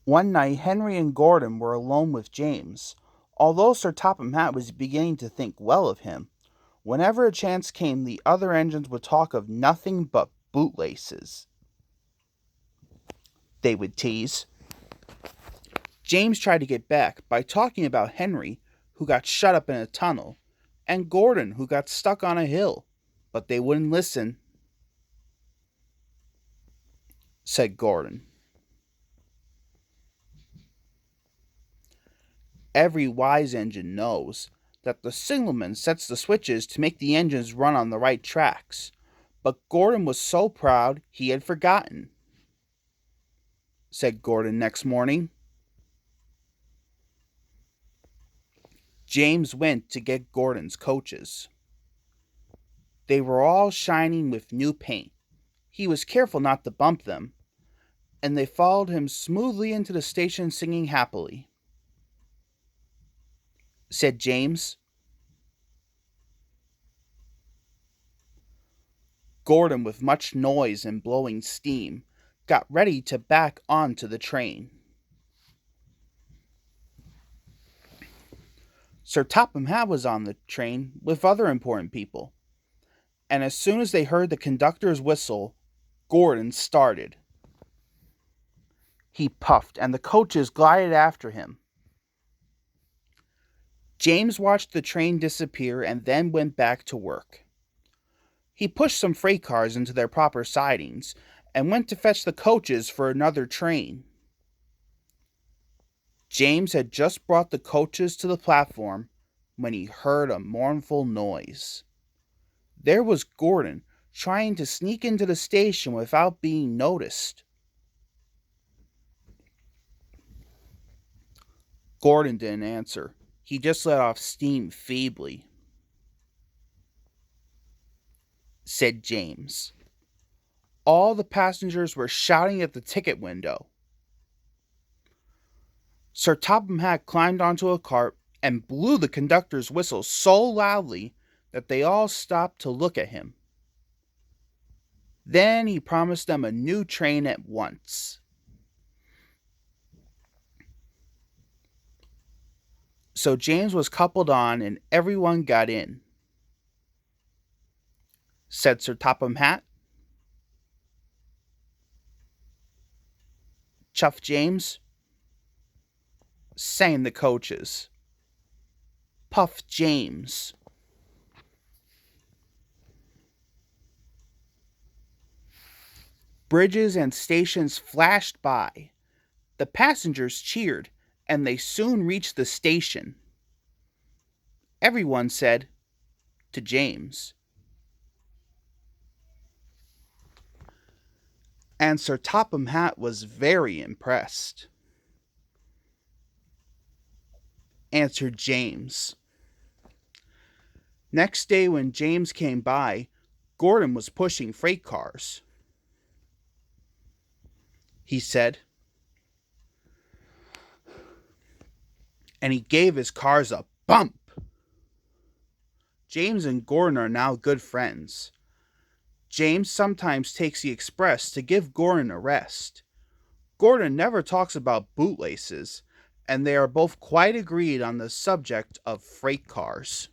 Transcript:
One night, Henry and Gordon were alone with James. Although Sir Topham Hatt was beginning to think well of him, whenever a chance came, the other engines would talk of nothing but bootlaces. They would tease. James tried to get back by talking about Henry, who got shut up in a tunnel, and Gordon, who got stuck on a hill, but they wouldn't listen, said Gordon. Every wise engine knows that the signalman sets the switches to make the engines run on the right tracks, but Gordon was so proud he had forgotten, said Gordon next morning. James went to get Gordon's coaches. They were all shining with new paint. He was careful not to bump them, and they followed him smoothly into the station singing happily, said James. Gordon, with much noise and blowing steam, got ready to back onto the train. Sir Topham Hatt was on the train with other important people, and as soon as they heard the conductor's whistle, Gordon started. He puffed, and the coaches glided after him. James watched the train disappear and then went back to work. He pushed some freight cars into their proper sidings and went to fetch the coaches for another train. James had just brought the coaches to the platform when he heard a mournful noise. There was Gordon trying to sneak into the station without being noticed. Gordon didn't answer. He just let off steam feebly, said James. All the passengers were shouting at the ticket window. Sir Topham Hatt climbed onto a cart and blew the conductor's whistle so loudly that they all stopped to look at him. Then he promised them a new train at once. So James was coupled on and everyone got in, said Sir Topham Hatt. Chuff James, sang the coaches. Puff James. Bridges and stations flashed by. The passengers cheered, and they soon reached the station. Everyone said to James. And Sir Topham Hatt was very impressed, answered James. Next day, when James came by, Gordon was pushing freight cars. He said, and he gave his cars a bump. James and Gordon are now good friends. James sometimes takes the express to give Gordon a rest. Gordon never talks about bootlaces, and they are both quite agreed on the subject of freight cars.